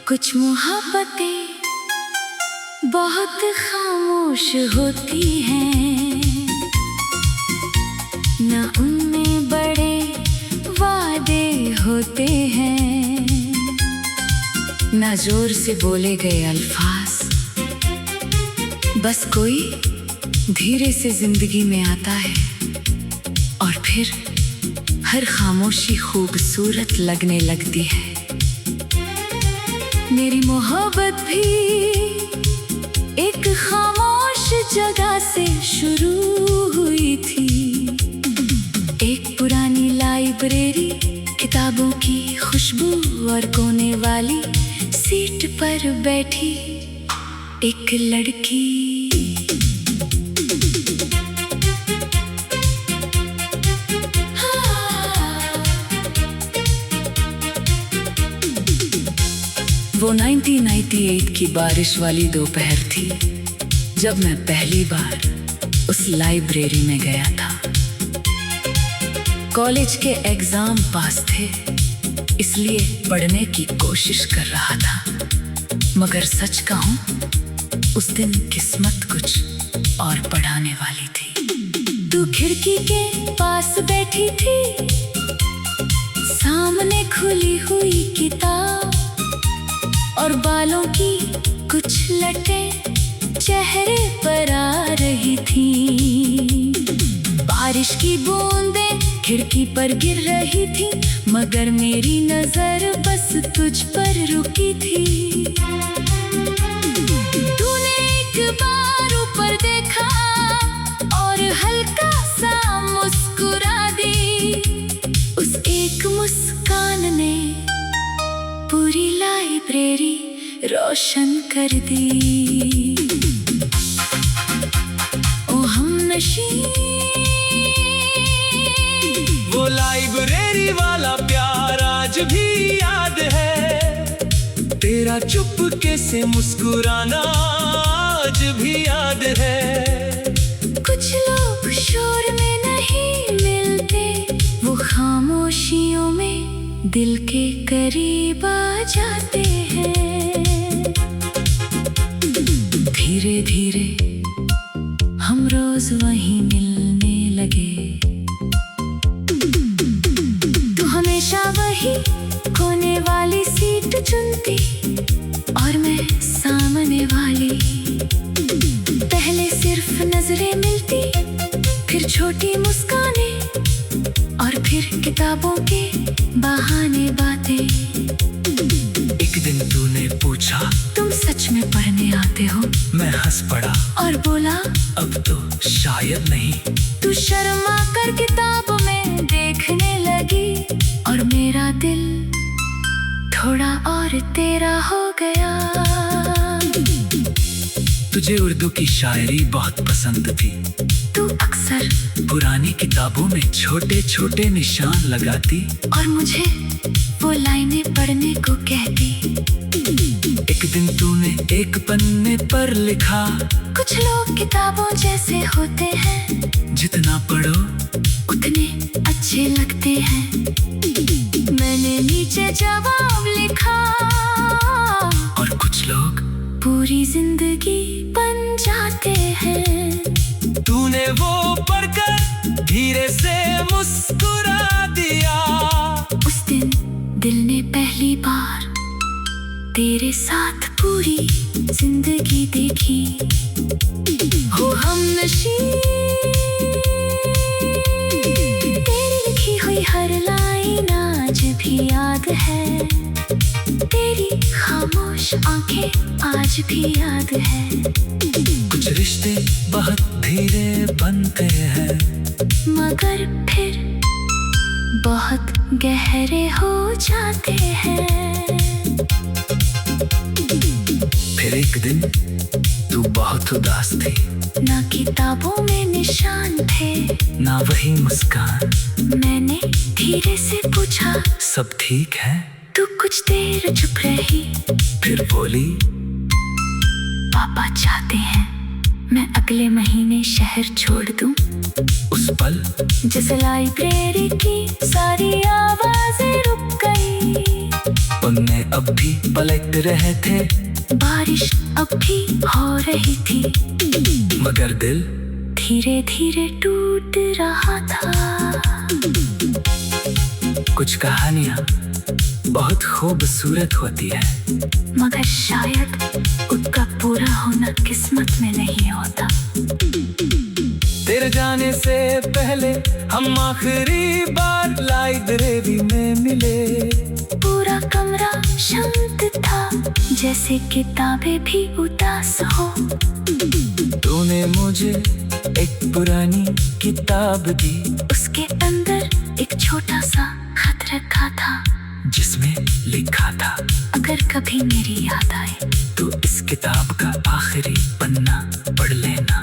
कुछ मोहब्बतें बहुत खामोश होती हैं, न उनमें बड़े वादे होते हैं, न जोर से बोले गए अल्फाज। बस कोई धीरे से जिंदगी में आता है और फिर हर खामोशी खूबसूरत लगने लगती है। मेरी मोहब्बत भी एक खामोश जगह से शुरू हुई थी। एक पुरानी लाइब्रेरी, किताबों की खुशबू और कोने वाली सीट पर बैठी एक लड़की। वो 1998 की बारिश वाली दोपहर थी जब मैं पहली बार उस लाइब्रेरी में गया था। कॉलेज के एग्जाम पास थे, इसलिए पढ़ने की कोशिश कर रहा था। मगर सच कहूं, उस दिन किस्मत कुछ और पढ़ाने वाली थी। तू खिड़की के पास बैठी थी, सामने खुली हुई किताब और बालों की कुछ लटें चेहरे पर आ रही थी। बारिश की बूंदें खिड़की पर गिर रही थी, मगर मेरी नजर बस तुझ पर रुकी थी। तूने एक बार ऊपर देखा और हल्का सा मुस्कुरा दी। उस एक मुस्कान ने पूरी लाइब्रेरी रोशन कर दी। ओ हमनशी, वो लाइब्रेरी वाला प्यार आज भी याद है। तेरा चुपके से मुस्कुराना आज भी याद है। कुछ लोग शोर में नहीं मिलते, वो खामोशियों में दिल के करीब आ जाते हैं। धीरे धीरे हम रोज वहीं मिलने लगे। तू हमेशा वही कोने वाली सीट चुनती और मैं सामने वाली। पहले सिर्फ नजरें मिलती, फिर छोटी मुस्कानें और फिर किताबों के बहाने बातें। एक दिन तूने पूछा, तुम सच में पढ़ने आते हो? मैं हंस पड़ा और बोला, अब तो शायद नहीं। तू शर्मा कर किताब में देखने लगी और मेरा दिल थोड़ा और तेरा हो गया। तुझे उर्दू की शायरी बहुत पसंद थी। तू अक्सर पुरानी किताबों में छोटे छोटे निशान लगाती और मुझे वो लाइनें पढ़ने को कहती। एक दिन तूने एक पन्ने पर लिखा, कुछ लोग किताबों जैसे होते हैं, जितना पढ़ो उतने अच्छे लगते हैं। मैंने नीचे जवाब लिखा, और कुछ लोग पूरी जिंदगी बन जाते हैं। तूने वो पढ़कर धीरे से मुस्कुरा दिया। उस दिन दिल ने पहली बार तेरे साथ पूरी जिंदगी देखी। हो हमनशी, तेरी लिखी हुई हर लाइन आज भी याद है। तेरी खामोश आंखें आज भी याद है। कुछ रिश्ते बहुत धीरे बनते हैं, मगर फिर बहुत गहरे हो जाते हैं। फिर एक दिन तू बहुत उदास थी। ना किताबों में निशान थे, ना वही मुस्कान। मैंने धीरे से पूछा, सब ठीक है? तू कुछ देर चुप रही, फिर बोली, पापा चाहते हैं मैं अगले महीने शहर छोड़ दूं। उस पल जैसे लाइब्रेरी की सारी आवाजें रुक गई। पन्ने अब भी पलट रहे थे, बारिश अब भी हो रही थी, मगर दिल धीरे धीरे टूट रहा था। कुछ कहानियां बहुत खूबसूरत होती है, मगर शायद उनका पूरा होना किस्मत में नहीं होता। तेरे जाने से पहले हम आखिरी बार लाइब्रेरी में मिले। पूरा कमरा शांत था, जैसे किताबें भी उदास हो। तूने मुझे एक पुरानी किताब दी, उसके अंदर एक छोटा सा खत रखा था, जिसमें लिखा था, अगर कभी मेरी याद आए तो इस किताब का आखिरी पन्ना पढ़ लेना।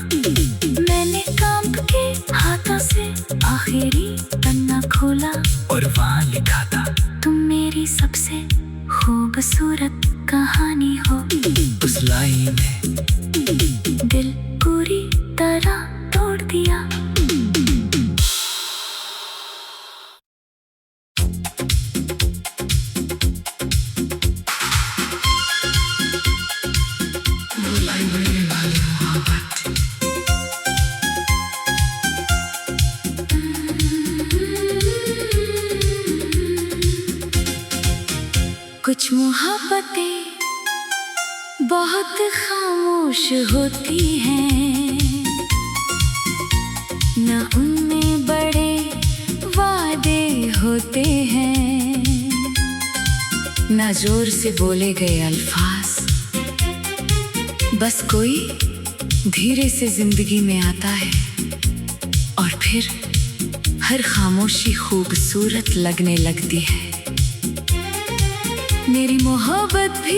मैंने कांप के हाथों से आखिरी पन्ना खोला, और वहाँ लिखा था, तुम मेरी सबसे खूबसूरत कहानी हो। उस लाइन ने दिल पूरी तरह तोड़ दिया। कुछ मोहब्बतें बहुत खामोश होती हैं, न उनमें बड़े वादे होते हैं, न जोर से बोले गए अल्फाज, बस कोई धीरे से जिंदगी में आता है और फिर हर खामोशी खूबसूरत लगने लगती है। मेरी मोहब्बत भी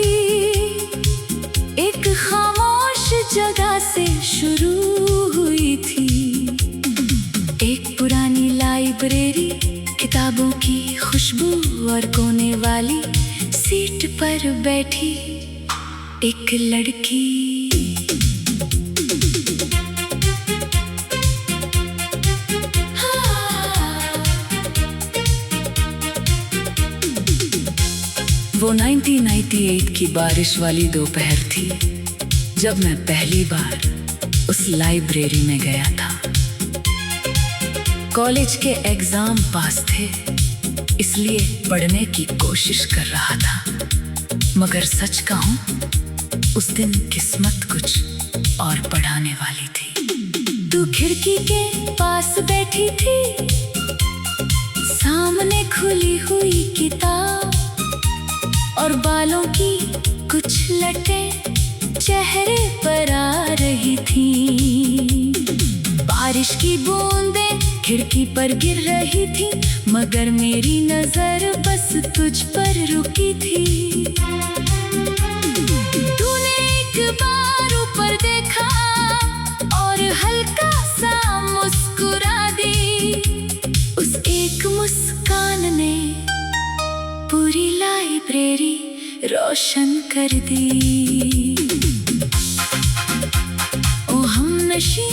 एक खामोश जगह से शुरू हुई थी, एक पुरानी लाइब्रेरी, किताबों की खुशबू और कोने वाली सीट पर बैठी एक लड़की। वो 1998 की बारिश वाली दोपहर थी, जब मैं पहली बार उस लाइब्रेरी में गया था। कॉलेज के एग्जाम पास थे, इसलिए पढ़ने की कोशिश कर रहा था, मगर सच कहूं, उस दिन किस्मत कुछ और पढ़ाने वाली थी। तू खिड़की के पास बैठी थी, सामने खुली हुई किताब और बालों की कुछ लटें चेहरे पर आ रही थी। बारिश की बूंदें खिड़की पर गिर रही थी, मगर मेरी नजर बस तुझ पर रुकी थी। तूने एक बार ऊपर देखा और हल्का सा मुस्कुरा दी, उस एक मुस्कान ने पूरी लाइब्रेरी रोशन कर दी। ओ हमनशी,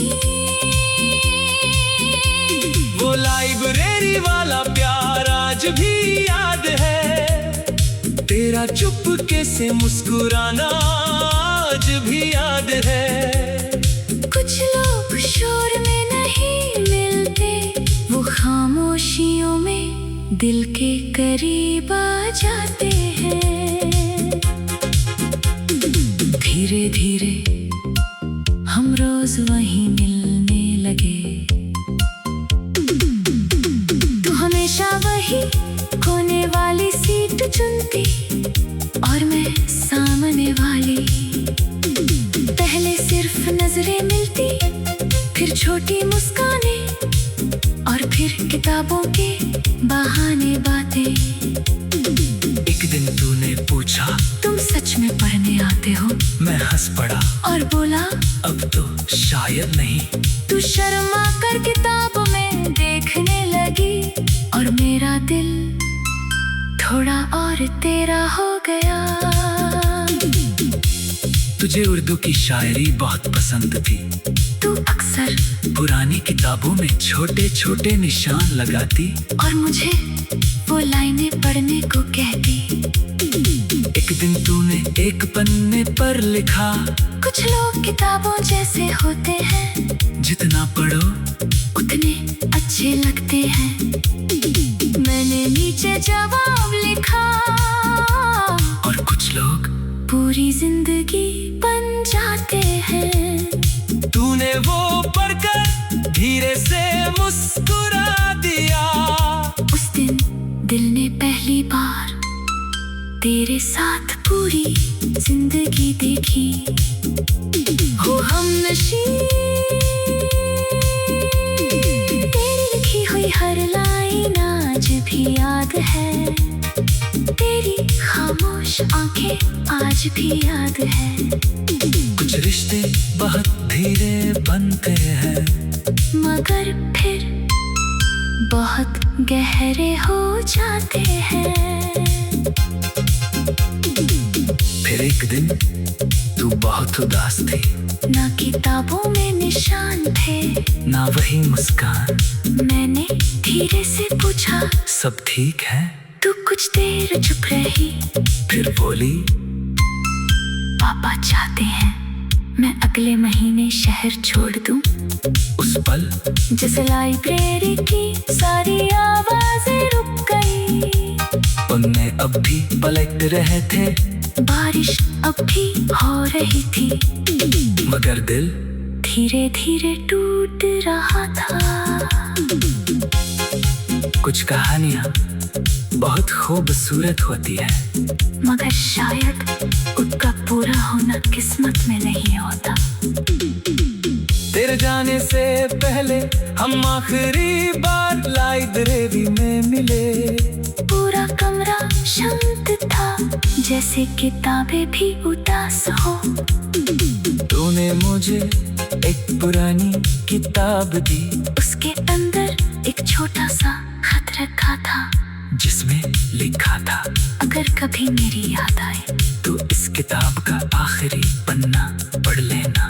वो लाइब्रेरी वाला प्यार आज भी याद है, तेरा चुपके से मुस्कुराना आज भी याद है। कुछ लोग शोर में नहीं मिलते, वो खामोशियों में दिल के करीब आ जाते हैं। धीरे धीरे हम रोज वहीं मिलने लगे। तू हमेशा वही कोने वाली सीट चुनती और मैं सामने वाली। पहले सिर्फ नजरें मिलती, फिर छोटी मुस्कानें और फिर किताबों के बहाने बातें। एक दिन तूने पूछा, तुम सच में पढ़ने आते हो? मैं हंस पड़ा और बोला, अब तो शायद नहीं। तू शर्मा कर किताब में देखने लगी और मेरा दिल थोड़ा और तेरा हो गया। तुझे उर्दू की शायरी बहुत पसंद थी, तू अक्सर पुरानी किताबों में छोटे छोटे निशान लगाती और मुझे वो लाइनें पढ़ने को कहती। एक दिन तूने एक पन्ने पर लिखा, कुछ लोग किताबों जैसे होते हैं, जितना पढ़ो उतने अच्छे लगते हैं। मैंने नीचे जवाब लिखा, और कुछ लोग पूरी जिंदगी बन जाते हैं। तूने वो पढ़कर धीरे से मुस्कुरा दिया। उस दिन दिल ने पहली बार तेरे साथ पूरी जिंदगी देखी। हो हम नशी, तेरी लिखी हुई हर लाइन आज भी याद है। तेरी खामोश आंखें आज भी याद है। कुछ रिश्ते बहुत धीरे बनते हैं, मगर फिर बहुत गहरे हो जाते हैं। फिर एक दिन तू बहुत उदास थी, ना किताबों में निशान थे, ना वही मुस्कान। मैंने धीरे से पूछा, सब ठीक है? तू कुछ देर चुप रही, फिर बोली, पापा चाहते हैं मैं अगले महीने शहर छोड़ दूं। उस पल जैसे लाइब्रेरी की सारी आवाजें रुक गई। पन्ने अब भी पलट रहे थे, बारिश अब भी हो रही थी, मगर दिल धीरे धीरे टूट रहा था। कुछ कहानियां बहुत खूबसूरत होती है, मगर शायद उनका पूरा होना किस्मत में नहीं होता। तेरे जाने से पहले हम आखिरी बार लाइब्रेरी में मिले। पूरा कमरा शांत था, जैसे किताबें भी उदास हो। तूने मुझे एक पुरानी किताब दी, उसके अंदर एक छोटा सा खत रखा था, जिसमें लिखा था, अगर कभी मेरी याद आए तो इस किताब का आखिरी पन्ना पढ़ लेना।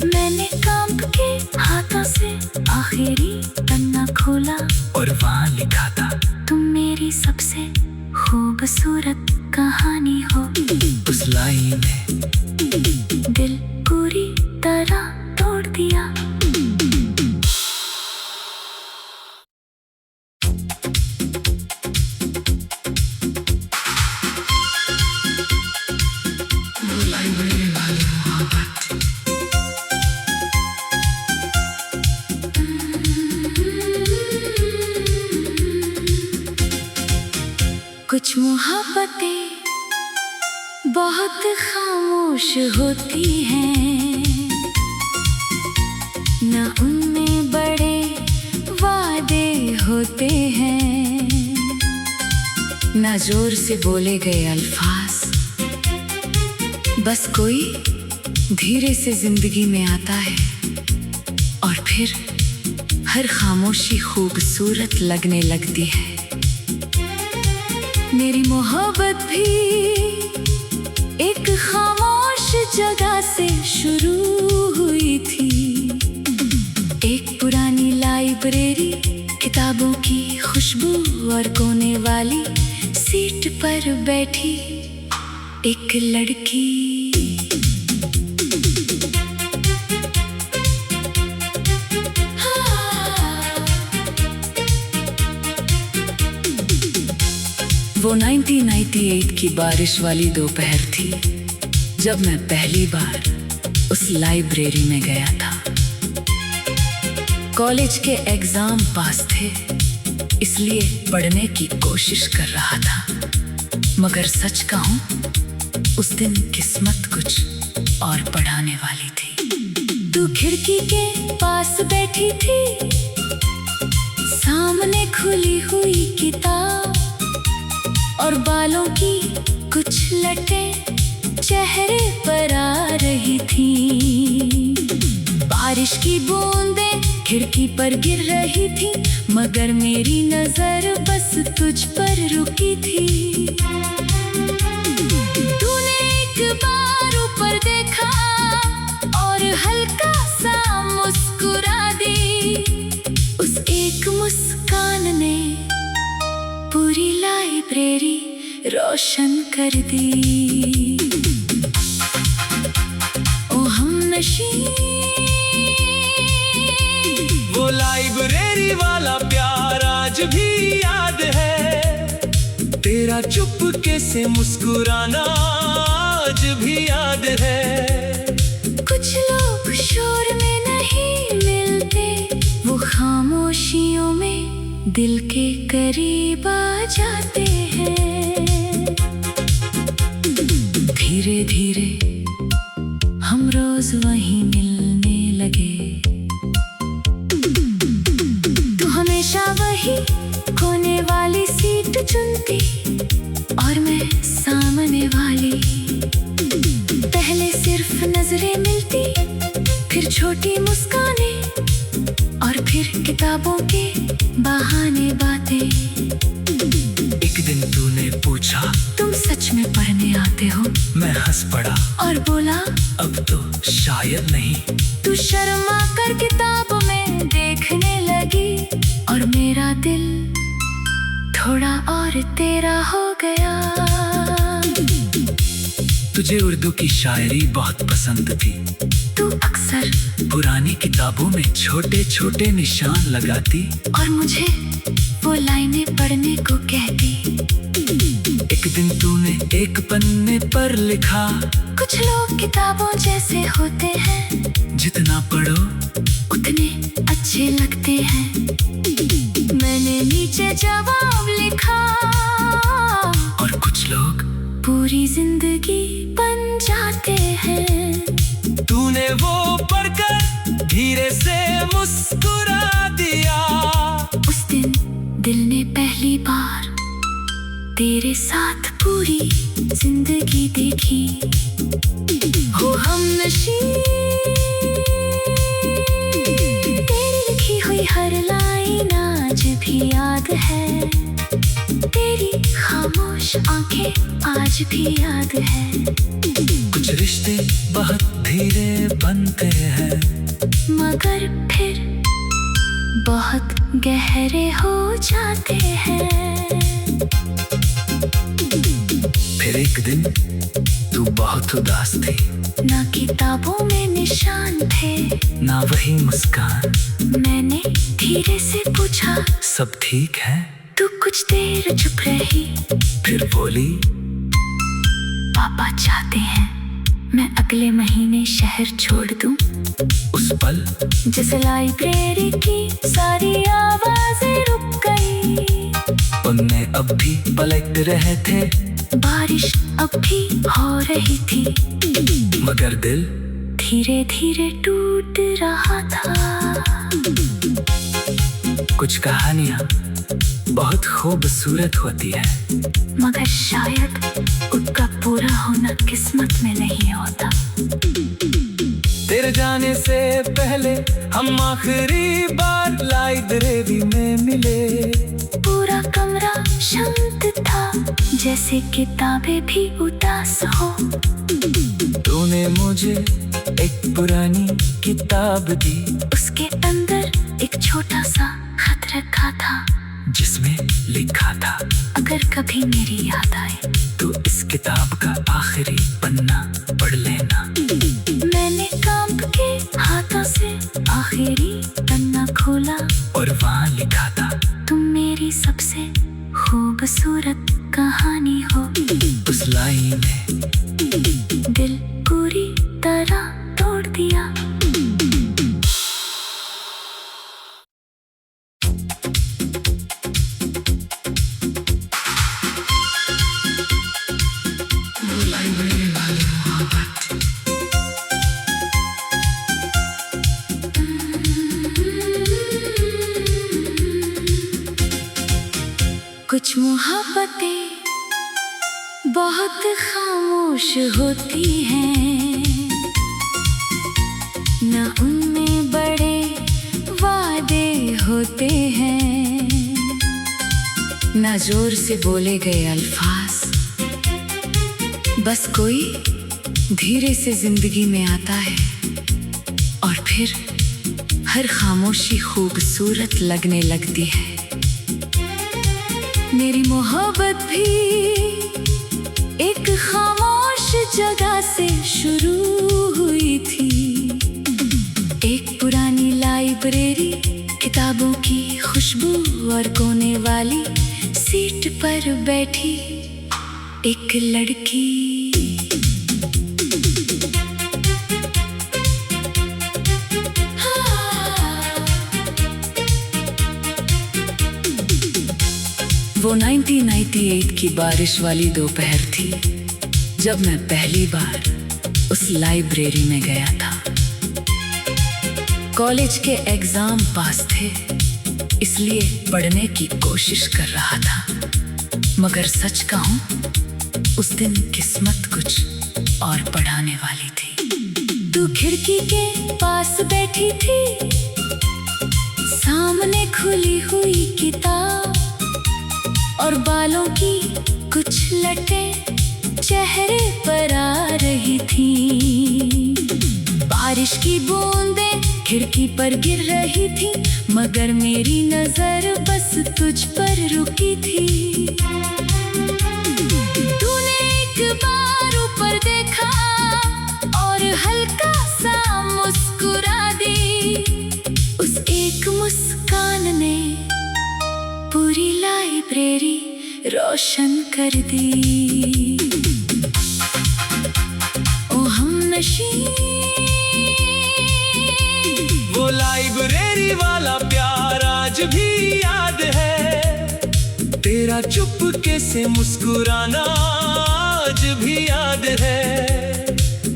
मैंने कांप के हाथों से आखिरी पन्ना खोला, और वहाँ लिखा था, तुम मेरी सबसे खूबसूरत कहानी हो। उस लाइन ने दिल पूरी तरह तोड़ दिया। कुछ मोहब्बतें बहुत खामोश होती हैं, न उनमें बड़े वादे होते हैं, न जोर से बोले गए अल्फाज। बस कोई धीरे से जिंदगी में आता है, और फिर हर खामोशी खूबसूरत लगने लगती है। मेरी मोहब्बत भी एक खामोश जगह से शुरू हुई थी। एक पुरानी लाइब्रेरी, किताबों की खुशबू, और कोने वाली सीट पर बैठी एक लड़की। वो 1998 की बारिश वाली दोपहर थी, जब मैं पहली बार उस लाइब्रेरी में गया था। कॉलेज के एग्जाम पास थे, इसलिए पढ़ने की कोशिश कर रहा था। मगर सच कहूं, उस दिन किस्मत कुछ और पढ़ाने वाली थी। तू खिड़की के पास बैठी थी, सामने खुली हुई किताब, और बालों की कुछ लटें चेहरे पर आ रही थी। बारिश की बूंदें खिड़की पर गिर रही थी, मगर मेरी नजर बस तुझ पर रुकी थी। तूने एक बार ऊपर देखा और हल्का सा मुस्कुरा दी। उस एक मुस्कान ने पूरी लाइब्रेरी रोशन कर दी। ओ हमनशी वो लाइब्रेरी वाला प्यार आज भी याद है, तेरा चुपके से मुस्कुराना आज भी याद है। कुछ लोग शोर में नहीं मिलते, वो खामोशियों में दिल के करीब आ जाते हैं। धीरे धीरे हम रोज वहीं मिलने लगे, तू हमेशा वही कोने वाली सीट चुनती और मैं सामने वाली। पहले सिर्फ नजरें मिलती, फिर छोटी मुस्कानें और फिर किताबों के बहाने बातें। एक दिन तूने पूछा, तुम सच में पढ़ने आते हो? मैं हंस पड़ा और बोला, अब तो शायद नहीं। तू शर्मा कर किताब में देखने लगी और मेरा दिल थोड़ा और तेरा हो गया। तुझे उर्दू की शायरी बहुत पसंद थी, तू अक्सर पुरानी किताबों में छोटे छोटे निशान लगाती और मुझे वो लाइनें पढ़ने को कहती। एक दिन तूने एक पन्ने पर लिखा, कुछ लोग किताबों जैसे होते हैं, जितना पढ़ो उतने अच्छे लगते हैं। मैंने नीचे जवाब लिखा, और कुछ लोग पूरी जिंदगी बन जाते हैं। तूने वो पढ़कर धीरे से मुस्कुरा दिया। उस दिन दिल ने पहली बार तेरे साथ पूरी जिंदगी देखी। हो हमनशी, तेरी लिखी हुई हर लाइन आज भी याद है, तेरी खामोश आंखें आज भी याद है। कुछ रिश्ते बहुत धीरे बनते हैं, मगर फिर बहुत गहरे हो जाते हैं। फिर एक दिन तू बहुत उदास थी, ना किताबों में निशान थे, ना वही मुस्कान। मैंने धीरे से पूछा, सब ठीक है? तू कुछ देर चुप रही, फिर बोली, पापा चाहते हैं मैं अगले महीने शहर छोड़ दूं। उस पल जैसे लाइब्रेरी की सारी आवाजें रुक गई। पन्ने अब भी पलट रहे थे, बारिश अब भी हो रही थी, मगर दिल धीरे धीरे टूट रहा था। कुछ कहानियां बहुत खूबसूरत होती है, मगर शायद उनका पूरा होना किस्मत में नहीं होता। तेरे जाने से पहले हम आखिरी बार लाइब्रेरी में मिले। पूरा कमरा शांत था, जैसे किताबें भी उदास हो। तूने मुझे एक पुरानी किताब दी, उसके अंदर एक छोटा सा खत रखा था, जिसमें लिखा था, अगर कभी मेरी याद आए तो इस किताब का आखिरी पन्ना पढ़ लेना। मैंने कांप के हाथों से आखिरी पन्ना खोला, और वहाँ लिखा था, तुम मेरी सबसे खूबसूरत कहानी हो। उस लाइन ने दिल पूरी तरह तोड़ दिया। कुछ मोहब्बतें बहुत खामोश होती हैं, न उनमें बड़े वादे होते हैं, न जोर से बोले गए अल्फाज। बस कोई धीरे से जिंदगी में आता है और फिर हर खामोशी खूबसूरत लगने लगती है। मेरी मोहब्बत भी एक खामोश जगह से शुरू हुई थी। एक पुरानी लाइब्रेरी, किताबों की खुशबू और कोने वाली सीट पर बैठी एक लड़की। वो 1998 की बारिश वाली दोपहर थी जब मैं पहली बार उस लाइब्रेरी में गया था। कॉलेज के एग्जाम पास थे, इसलिए पढ़ने की कोशिश कर रहा था। मगर सच कहूं, उस दिन किस्मत कुछ और पढ़ाने वाली थी। तू खिड़की के पास बैठी थी, सामने खुली हुई किताब और बालों की कुछ लटें चेहरे पर आ रही थी। बारिश की बूंदें खिड़की पर गिर रही थी, मगर मेरी नजर बस तुझ पर रुकी थी। तूने एक बार ऊपर देखा और हल्का सा मुस्कुरा दी। उस एक मुस्कान ने पूरी लाइब्रेरी रोशन कर दी। ओ हमनशी, वो लाइब्रेरी वाला प्यार आज भी याद है। तेरा चुपके से मुस्कुराना आज भी याद है।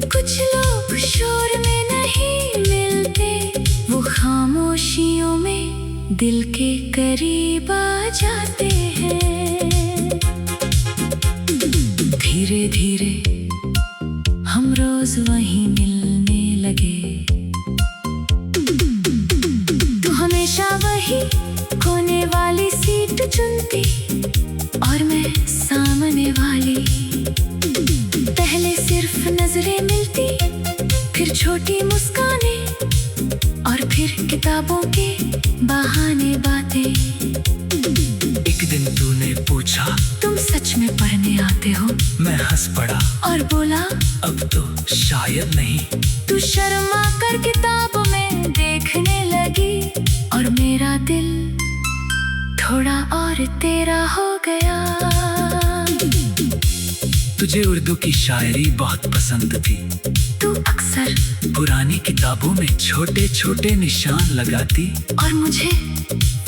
कुछ लोग शोर में नहीं मिलते, वो खामोशियों में दिल के करीब आ जाते हैं। धीरे धीरे हम रोज वहीं मिलने लगे। तू हमेशा वही कोने वाली सीट चुनती और मैं सामने वाली। पहले सिर्फ नजरें मिलती, फिर छोटी मुस्कानें और फिर किताबों के बहाने बातें। एक दिन तूने पूछा, तुम सच में पढ़ने आते हो? मैं हंस पड़ा और बोला, अब तो शायद नहीं। तू शर्मा कर किताब में देखने लगी और मेरा दिल थोड़ा और तेरा हो गया। तुझे उर्दू की शायरी बहुत पसंद थी। तू अक्सर पुरानी किताबों में छोटे छोटे निशान लगाती और मुझे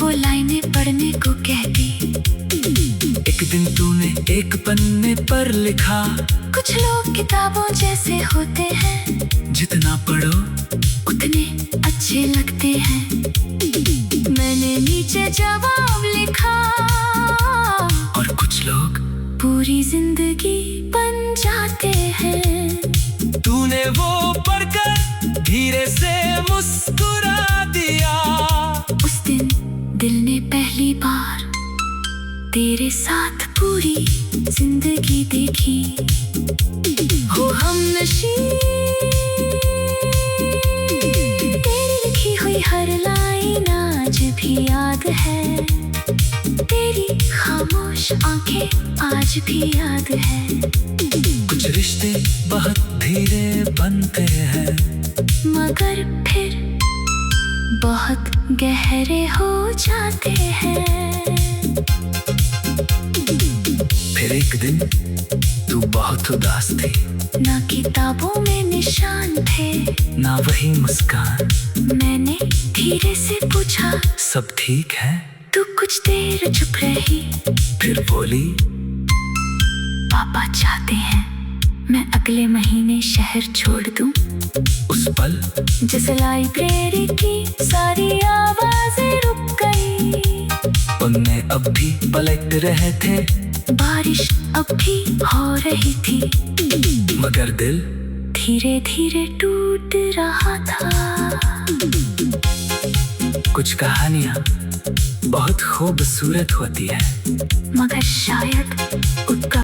वो लाइनें पढ़ने को कहती। एक दिन तूने एक पन्ने पर लिखा, कुछ लोग किताबों जैसे होते हैं, जितना पढ़ो उतने अच्छे लगते हैं। मैंने नीचे जवाब लिखा, और कुछ लोग पूरी जिंदगी बन जाते हैं। तूने वो पढ़कर धीरे से मुस्कुरा दिया। उस दिन दिल ने पहली बार तेरे साथ पूरी जिंदगी देखी। हो हमनशी, तेरी लिखी हुई हर लाइन आज भी याद है। तेरी खामोश आंखें आज भी याद है। कुछ रिश्ते बहुत धीरे बनते हैं, मगर फिर बहुत गहरे हो जाते हैं। फिर एक दिन तू बहुत उदास थी। ना किताबों में निशान थे, ना वही मुस्कान। मैंने धीरे से पूछा, सब ठीक है? तू कुछ देर चुप रही, फिर बोली, पापा चाहते हैं मैं अगले महीने शहर छोड़ दूं। उस पल जैसे लाइब्रेरी की सारी आवाजें रुक गई। पन्ने अब भी पलट रहे थे, बारिश अब भी हो रही थी, मगर दिल धीरे धीरे टूट रहा था। कुछ कहानियां बहुत खूबसूरत होती है, मगर शायद उनका